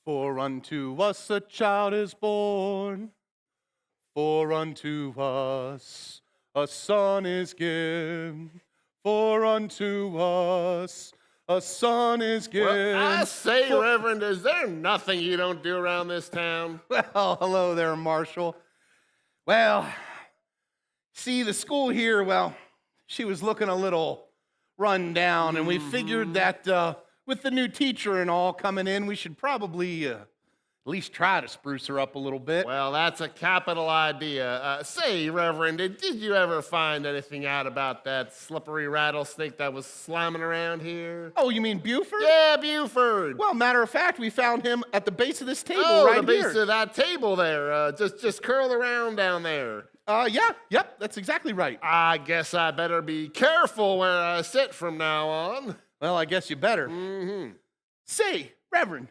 For unto us a child is born, for unto us a son is given, for unto us a son is given. Well, I say, Reverend, is there nothing you don't do around this town? Well, hello there, Marshall. Well, see, the school here, well, she was looking a little run down, and we figured that with the new teacher and all coming in, we should probably at least try to spruce her up a little bit. Well, that's a capital idea. Say, Reverend, did you ever find anything out about that slippery rattlesnake that was slamming around here? Oh, you mean Buford? Yeah, Buford. Well, matter of fact, we found him at the base of this table the right base here. of that table there. Just curled around down there. Yep, that's exactly right. I guess I better be careful where I sit from now on. Well, I guess you better. Mm-hmm. Say, Reverend,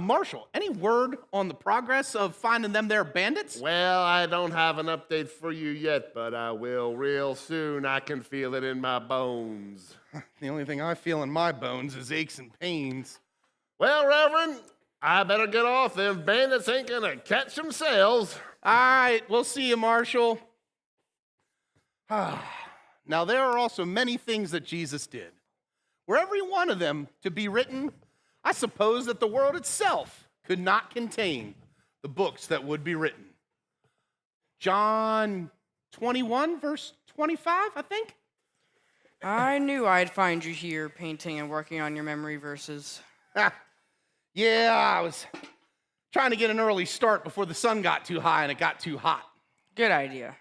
Marshall, any word on the progress of finding them there bandits? Well, I don't have an update for you yet, but I will real soon. I can feel it in my bones. The only thing I feel in my bones is aches and pains. Well, Reverend, I better get off. Them bandits ain't gonna catch themselves. All right, we'll see you, Marshall. Now, there are also many things that Jesus did. Were every one of them to be written, I suppose that the world itself could not contain the books that would be written. John 21, verse 25, I think. I knew I'd find you here painting and working on your memory verses. Yeah, I was trying to get an early start before the sun got too high and it got too hot. Good idea.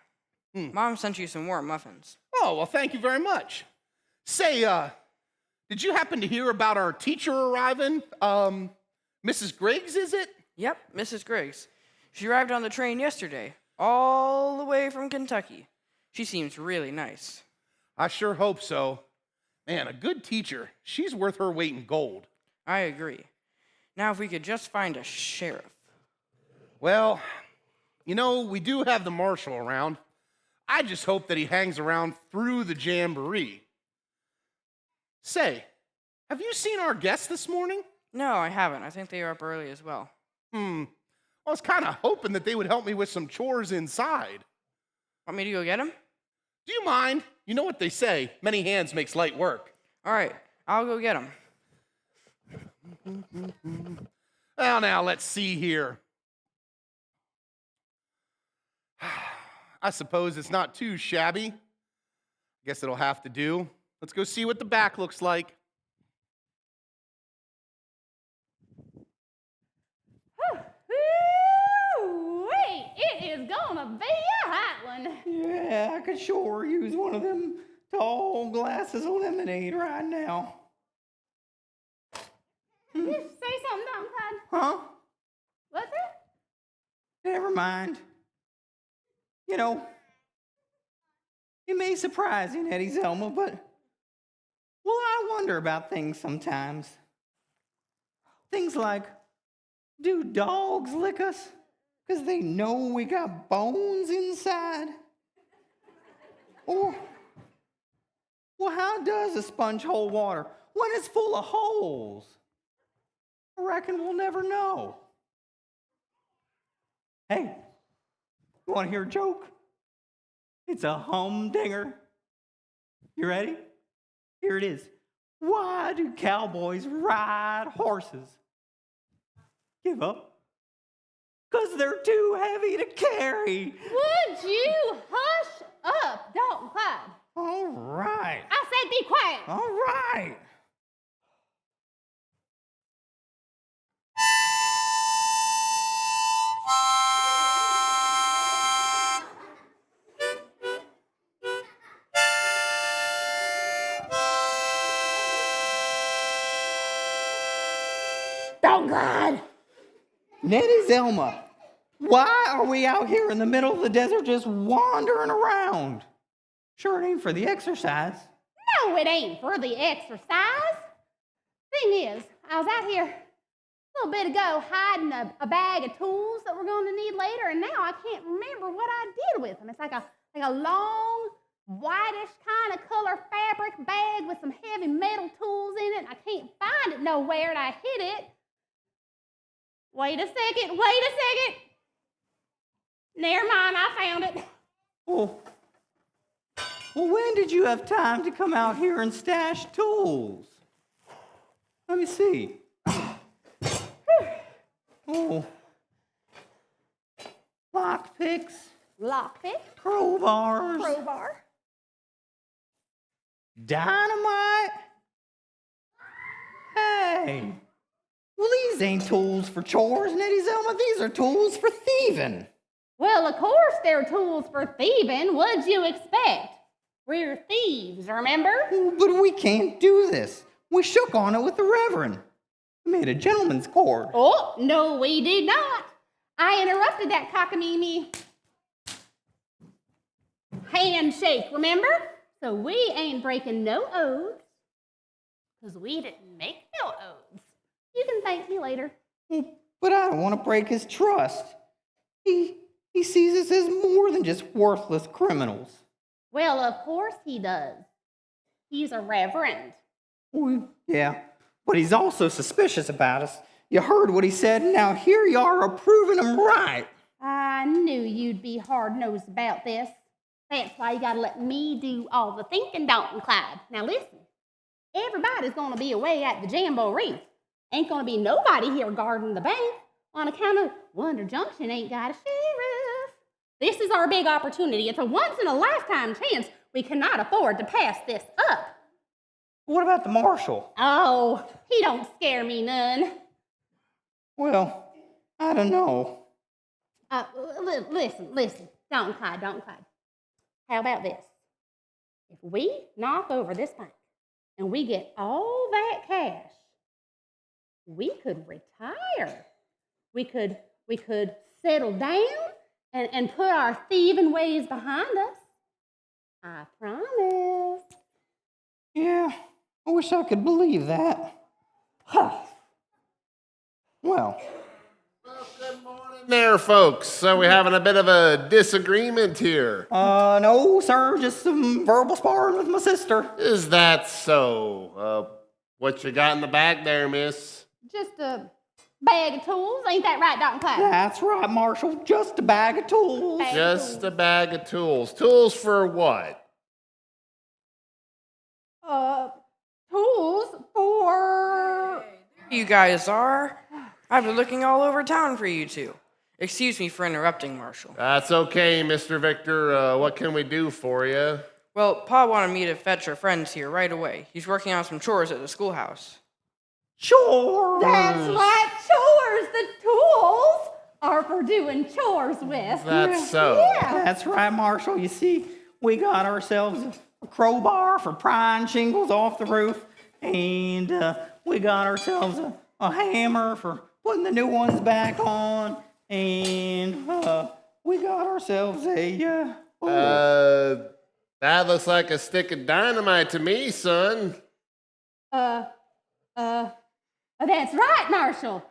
Mom sent you some warm muffins. Oh, well, thank you very much. Say, did you happen to hear about our teacher arriving? Mrs. Griggs, is it? Yep, Mrs. Griggs. She arrived on the train yesterday, all the way from Kentucky. She seems really nice. I sure hope so. Man, a good teacher. She's worth her weight in gold. I agree. Now, if we could just find a sheriff. Well, you know, we do have the marshal around. I just hope that he hangs around through the jamboree. Say, have you seen our guests this morning? No, I haven't. I think they are up early as well. I was kind of hoping that they would help me with some chores inside. Want me to go get them? Do you mind? You know what they say, many hands makes light work. All right, I'll go get them. Well, now, let's see here. I suppose it's not too shabby. Guess it'll have to do. Let's go see what the back looks like. Wait, it is gonna be a hot one. Yeah, I could sure use one of them tall glasses of lemonade right now. Did you say something, Don Clyde? Huh? What's it? Never mind. You know, it may surprise you, Nettie Zelma, but well, I wonder about things sometimes. Things like, do dogs lick us because they know we got bones inside? Or, well, how does a sponge hold water when it's full of holes? I reckon we'll never know. Hey, you want to hear a joke? It's a humdinger. You ready? Here it is. Why do cowboys ride horses? Give up. Because they're too heavy to carry. Would you hush up, Dalton Clyde? All right. I said be quiet. All right. Dalton Clyde. Nettie Zelma, why are we out here in the middle of the desert just wandering around? Sure, it ain't for the exercise. No, it ain't for the exercise. Thing is, I was out here a little bit ago hiding a bag of tools that we're going to need later, and now I can't remember what I did with them. It's like a long, whitish kind of color fabric bag with some heavy metal tools in it. I can't find it nowhere, and I hid it. Wait a second. Never mind, I found it. Well, when did you have time to come out here and stash tools? Let me see. Oh, lockpicks, Lockpick, crowbars, crowbar. dynamite. Hey, well, these ain't tools for chores, Nettie Zelma. These are tools for thieving. Well, of course they're tools for thieving. What'd you expect? We're thieves, remember? But we can't do this. We shook on it with the Reverend. We made a gentleman's cord. Oh, no, we did not. I interrupted that cockamamie handshake, remember? So we ain't breaking no oaths, because we didn't make no oaths. You can thank me later. But I don't want to break his trust. He sees us as more than just worthless criminals. Well, of course he does. He's a reverend. Well, yeah, but he's also suspicious about us. You heard what he said, and now here you are approving him right. I knew you'd be hard-nosed about this. That's why you gotta let me do all the thinking, don't you, Clyde? Now listen, everybody's gonna be away at the Jamboree. Ain't gonna be nobody here guarding the bank on account of Wonder Junction ain't got a sheriff. This is our big opportunity. It's a once-in-a-lifetime chance. We cannot afford to pass this up. What about the marshal? Oh, he don't scare me none. Well, I don't know. Listen. Don't Clyde. How about this? If we knock over this bank and we get all that cash, we could retire. We could settle down and put our thieving ways behind us. I promise. Yeah, I wish I could believe that. Well, Good morning there, folks. So we're having a bit of a disagreement here. no, sir, just some verbal sparring with my sister. Is that so? What you got in the bag there, miss? Just a bag of tools. Ain't that right, Dr. Clyde? That's right, Marshal, just a bag of tools. Bag of Just tools. a bag of tools. Tools for what? Tools for... You guys are. I've been looking all over town for you two. Excuse me for interrupting, Marshal. That's okay, Mr. Victor. What can we do for you? Well, Pa wanted me to fetch our friends here right away. He's working on some chores at the schoolhouse. Chores. That's right, chores. The tools are for doing chores with. That's so. Yeah. That's right, Marshal. You see, we got ourselves a crowbar for prying shingles off the roof, and we got ourselves a hammer for putting the new ones back on, and we got ourselves a... That looks like a stick of dynamite to me, son. That's right, Marshall.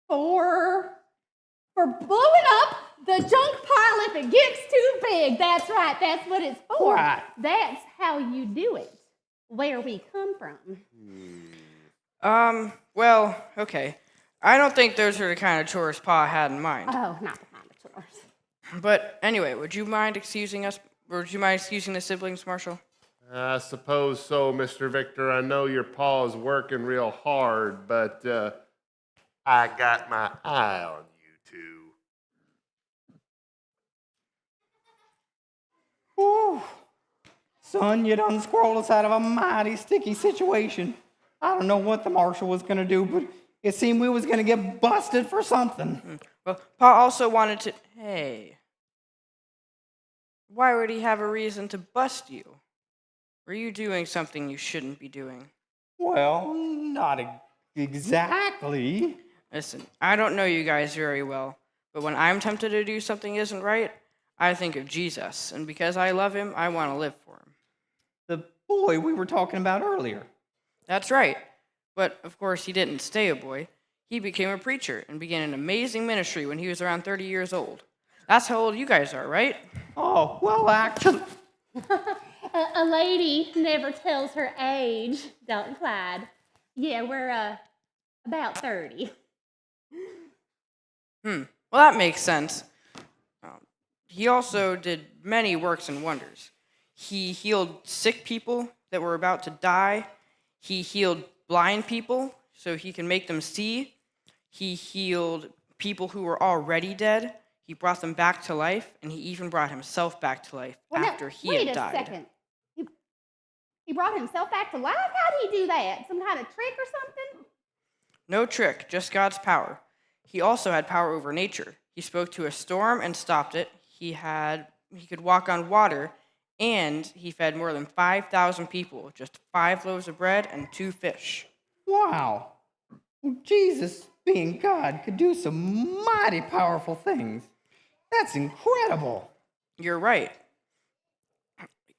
For blowing up the junk pile if it gets too big. That's right, that's what it's for. Right. That's how you do it, where we come from. Well, okay. I don't think those are the kind of chores Pa had in mind. Oh, not the kind of chores. But anyway, would you mind excusing us? Or would you mind excusing the siblings, Marshal? I suppose so, Mr. Victor. I know your pa's working real hard, but I got my eye on you two. Whew. Son, you done squirreled us out of a mighty sticky situation. I don't know what the marshal was going to do, but it seemed we was going to get busted for something. Well, Pa also wanted to... Hey. Why would he have a reason to bust you? Were you doing something you shouldn't be doing? Well, not exactly. Listen, I don't know you guys very well, but when I'm tempted to do something isn't right, I think of Jesus, and because I love him, I want to live for him. The boy we were talking about earlier. That's right. But, of course, he didn't stay a boy. He became a preacher and began an amazing ministry when he was around 30 years old. That's how old you guys are, right? Oh, well, actually... A lady never tells her age, don't Clyde. Yeah, About 30. Well, that makes sense. He also did many works and wonders. He healed sick people that were about to die. He healed blind people so he can make them see. He healed people who were already dead. He brought them back to life, and he even brought himself back to life Well, now, after he wait had a died. second. He brought himself back to life? How did he do that? Some kind of trick or something? No trick, just God's power. He also had power over nature. He spoke to a storm and stopped it. He could walk on water, and he fed more than 5,000 people with just 5 loaves of bread and 2 fish. Wow. Well, Jesus, being God, could do some mighty powerful things. That's incredible. You're right.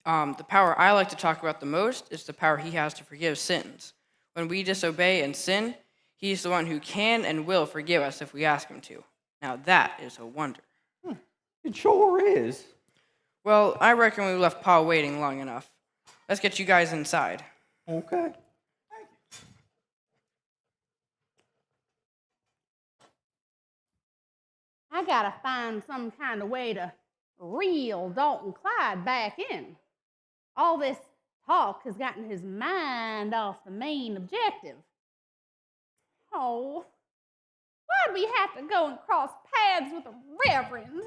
The power I like to talk about the most is the power he has to forgive sins. When we disobey and sin, he's the one who can and will forgive us if we ask him to. Now that is a wonder. It sure is. Well, I reckon we left Pa waiting long enough. Let's get you guys inside. Okay. I gotta find some kind of way to reel Dalton Clyde back in. All this talk has gotten his mind off the main objective. Oh, why'd we have to go and cross paths with a reverend?